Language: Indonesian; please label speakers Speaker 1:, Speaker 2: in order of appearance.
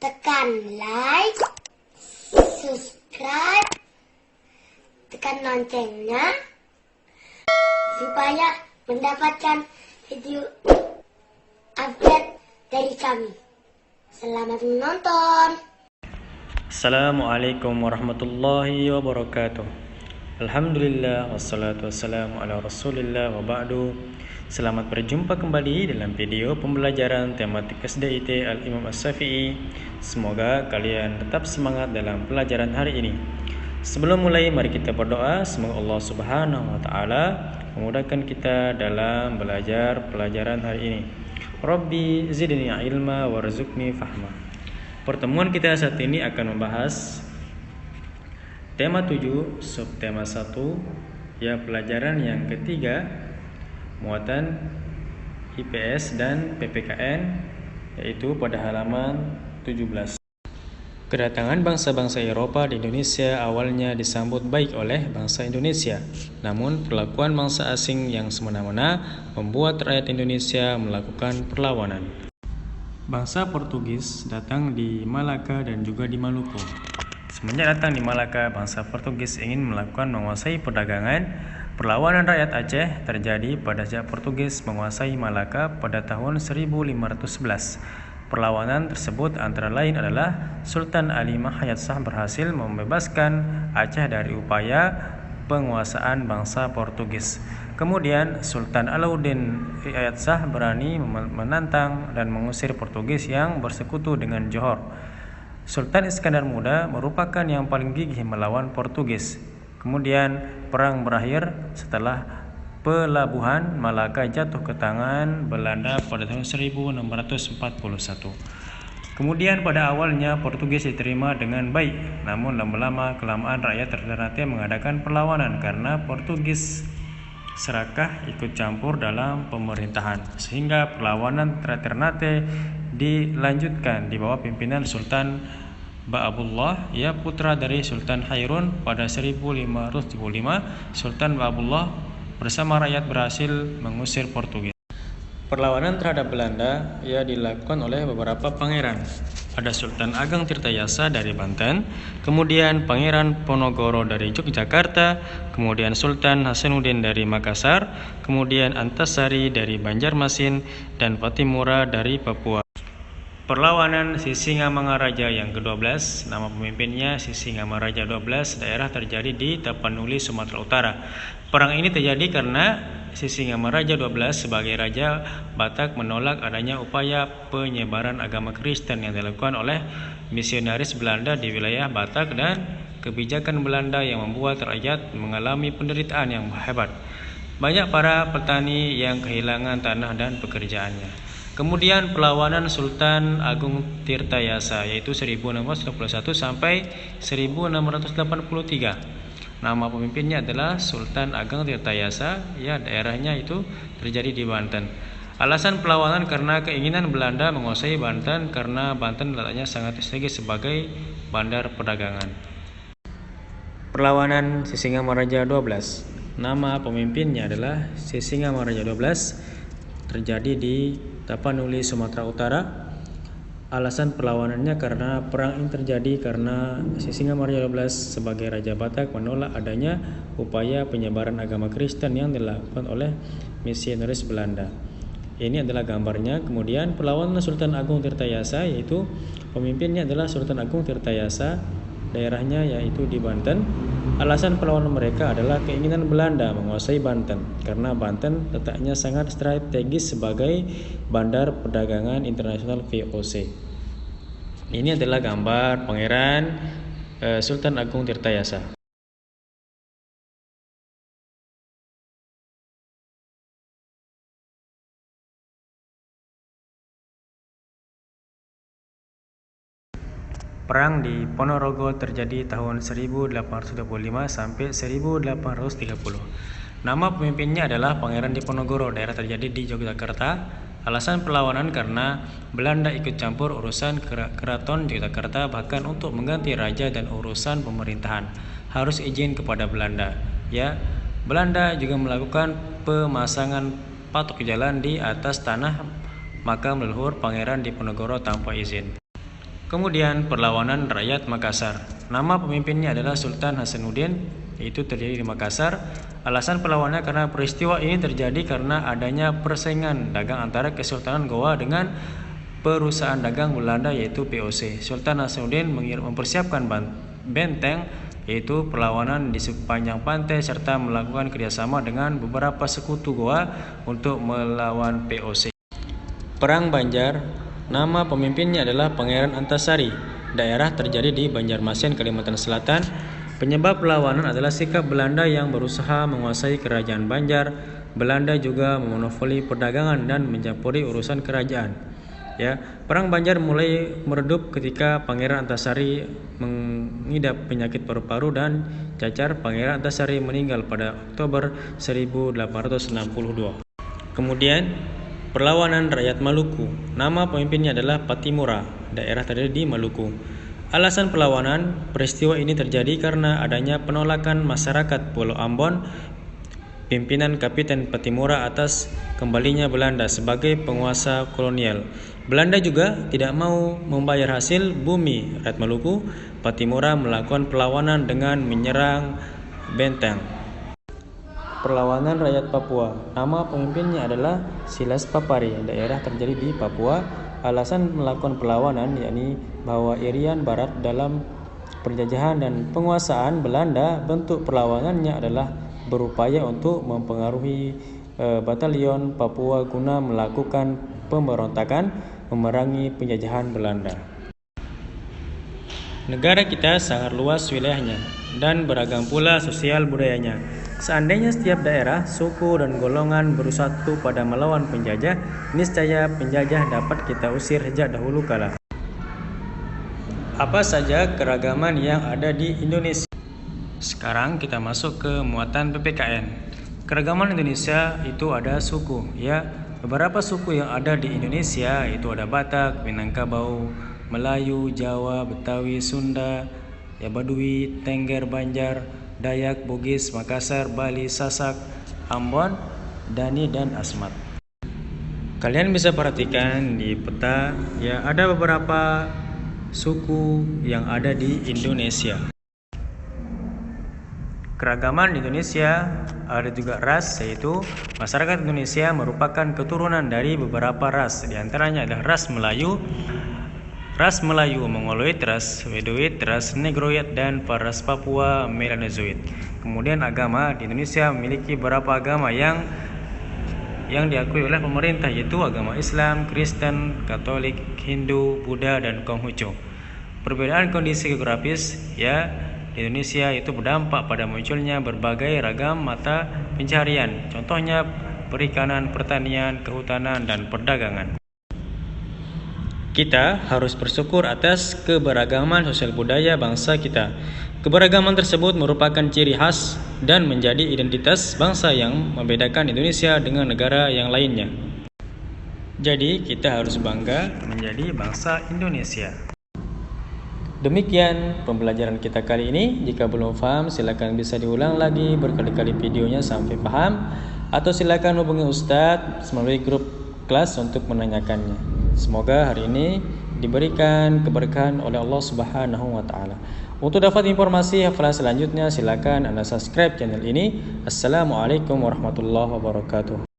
Speaker 1: tekan like, subscribe, tekan loncengnya supaya mendapatkan video update dari kami. Selamat menonton.
Speaker 2: Assalamualaikum warahmatullahi wabarakatuh. Alhamdulillah wassalatu wassalamu ala rasulillah wa ba'du. Selamat berjumpa kembali dalam video pembelajaran tematik SDIT Al-Imam As-Syafi'i. Semoga kalian tetap semangat dalam pelajaran hari ini. Sebelum mulai, mari kita berdoa semoga Allah Subhanahu wa taala memudahkan kita dalam belajar pelajaran hari ini. Rabbi zidni ilma warzuqni fahma. Pertemuan kita saat ini akan membahas tema 7, subtema 1, ya pelajaran yang ketiga, muatan IPS dan PPKN, yaitu pada halaman 17. Kedatangan bangsa-bangsa Eropa di Indonesia awalnya disambut baik oleh bangsa Indonesia. Namun perlakuan bangsa asing yang semena-mena membuat rakyat Indonesia melakukan perlawanan. Bangsa Portugis datang di Malaka dan juga di Maluku. Semenjak datang di Malaka, bangsa Portugis ingin melakukan menguasai perdagangan. Perlawanan rakyat Aceh terjadi pada sejak Portugis menguasai Malaka pada tahun 1511. Perlawanan tersebut antara lain adalah Sultan Ali Mahayat Shah berhasil membebaskan Aceh dari upaya penguasaan bangsa Portugis. Kemudian Sultan Alauddin Ayat Shah berani menantang dan mengusir Portugis yang bersekutu dengan Johor. Sultan Iskandar Muda merupakan yang paling gigih melawan Portugis. Kemudian perang berakhir setelah pelabuhan Malaka jatuh ke tangan Belanda pada tahun 1641. Kemudian pada awalnya Portugis diterima dengan baik, namun lama-lama kelamaan rakyat Ternate mengadakan perlawanan karena Portugis serakah ikut campur dalam pemerintahan, sehingga perlawanan Ternate dilanjutkan di bawah pimpinan Sultan Ba'abullah, ya putra dari Sultan Hairun. Pada 1575 Sultan Ba'abullah bersama rakyat berhasil mengusir Portugis. Perlawanan terhadap Belanda ya dilakukan oleh beberapa pangeran. Ada Sultan Ageng Tirtayasa dari Banten, kemudian Pangeran Ponorogo dari Yogyakarta, kemudian Sultan Hasanuddin dari Makassar, kemudian Antasari dari Banjarmasin, dan Patimura dari Papua. Perlawanan Sisingamangaraja yang ke-12, nama pemimpinnya Sisingamaraja 12, daerah terjadi di Tapanuli, Sumatera Utara. Perang ini terjadi karena Sisingamaraja 12 sebagai Raja Batak menolak adanya upaya penyebaran agama Kristen yang dilakukan oleh misionaris Belanda di wilayah Batak, dan kebijakan Belanda yang membuat rakyat mengalami penderitaan yang hebat. Banyak para petani yang kehilangan tanah dan pekerjaannya. Kemudian perlawanan Sultan Agung Tirtayasa, yaitu 1621 sampai 1683. Nama pemimpinnya adalah Sultan Ageng Tirtayasa, ya daerahnya itu terjadi di Banten. Alasan perlawanan karena keinginan Belanda menguasai Banten karena Banten letaknya sangat strategis sebagai bandar perdagangan. Perlawanan Sisingamaraja 12. Nama pemimpinnya adalah Sisingamaraja 12, terjadi di Tapanuli, Sumatera Utara. Alasan perlawanannya karena perang ini terjadi karena Sisingamaraja 12 sebagai Raja Batak menolak adanya upaya penyebaran agama Kristen yang dilakukan oleh misionaris Belanda. Ini adalah gambarnya. Kemudian perlawanan Sultan Agung Tirtayasa, yaitu pemimpinnya adalah Sultan Agung Tirtayasa, daerahnya yaitu di Banten. Alasan perlawanan mereka adalah keinginan Belanda menguasai Banten karena Banten letaknya sangat strategis sebagai bandar perdagangan internasional VOC. Ini adalah gambar Pangeran Sultan Agung Tirtayasa. Perang di Ponorogo terjadi tahun 1825 sampai 1830. Nama pemimpinnya adalah Pangeran Diponegoro, daerah terjadi di Yogyakarta. Alasan perlawanan karena Belanda ikut campur urusan keraton Yogyakarta, bahkan untuk mengganti raja dan urusan pemerintahan harus izin kepada Belanda. Ya, Belanda juga melakukan pemasangan patok jalan di atas tanah makam leluhur Pangeran Diponegoro tanpa izin. Kemudian perlawanan rakyat Makassar. Nama pemimpinnya adalah Sultan Hasanuddin, yaitu terdiri di Makassar. Alasan perlawanannya karena peristiwa ini terjadi karena adanya persaingan dagang antara Kesultanan Goa dengan perusahaan dagang Belanda yaitu POC. Sultan Hasanuddin mempersiapkan benteng, yaitu perlawanan di sepanjang pantai serta melakukan kerjasama dengan beberapa sekutu Goa untuk melawan POC. Perang Banjar. Nama pemimpinnya adalah Pangeran Antasari. Daerah terjadi di Banjarmasin, Kalimantan Selatan. Penyebab perlawanan adalah sikap Belanda yang berusaha menguasai kerajaan Banjar. Belanda juga memonopoli perdagangan dan mencampuri urusan kerajaan. Ya, Perang Banjar mulai meredup ketika Pangeran Antasari mengidap penyakit paru-paru dan cacar. Pangeran Antasari meninggal pada Oktober 1862. Kemudian perlawanan rakyat Maluku. Nama pemimpinnya adalah Patimura. Daerah terjadi di Maluku. Alasan perlawanan, peristiwa ini terjadi karena adanya penolakan masyarakat Pulau Ambon pimpinan Kapiten Patimura atas kembalinya Belanda sebagai penguasa kolonial. Belanda juga tidak mau membayar hasil bumi rakyat Maluku. Patimura melakukan perlawanan dengan menyerang benteng. Perlawanan rakyat Papua. Nama pemimpinnya adalah Silas Papari. Daerah terjadi di Papua. Alasan melakukan perlawanan yakni bahwa Irian Barat dalam penjajahan dan penguasaan Belanda. Bentuk perlawanannya adalah berupaya untuk mempengaruhi batalion Papua guna melakukan pemberontakan memerangi penjajahan Belanda. Negara kita sangat luas wilayahnya dan beragam pula sosial budayanya. Seandainya setiap daerah, suku, dan golongan bersatu pada melawan penjajah, niscaya penjajah dapat kita usir sejak dahulu kala. Apa saja keragaman yang ada di Indonesia? Sekarang kita masuk ke muatan PPKN. Keragaman Indonesia itu ada suku, ya. Beberapa suku yang ada di Indonesia itu ada Batak, Minangkabau, Melayu, Jawa, Betawi, Sunda, ya Badui, Tengger, Banjar, Dayak, Bugis, Makassar, Bali, Sasak, Ambon, Dani, dan Asmat. Kalian bisa perhatikan di peta, ya ada beberapa suku yang ada di Indonesia. Keragaman Indonesia ada juga ras, yaitu masyarakat Indonesia merupakan keturunan dari beberapa ras. Di antaranya adalah ras Melayu Mongoloid, ras Wedoid, ras Negroid, dan ras Papua Melanozoid. Kemudian agama di Indonesia memiliki beberapa agama yang diakui oleh pemerintah, yaitu agama Islam, Kristen, Katolik, Hindu, Buddha, dan Konghucu. Perbedaan kondisi geografis ya di Indonesia itu berdampak pada munculnya berbagai ragam mata pencaharian. Contohnya perikanan, pertanian, kehutanan, dan perdagangan. Kita harus bersyukur atas keberagaman sosial budaya bangsa kita. Keberagaman tersebut merupakan ciri khas dan menjadi identitas bangsa yang membedakan Indonesia dengan negara yang lainnya. Jadi kita harus bangga menjadi bangsa Indonesia. Demikian pembelajaran kita kali ini. Jika belum paham, silakan bisa diulang lagi berkali-kali videonya sampai paham, atau silakan hubungi Ustadz melalui grup kelas untuk menanyakannya. Semoga hari ini diberikan keberkahan oleh Allah Subhanahu wa taala. Untuk dapat informasi hafalan selanjutnya, silakan Anda subscribe channel ini. Assalamualaikum warahmatullahi wabarakatuh.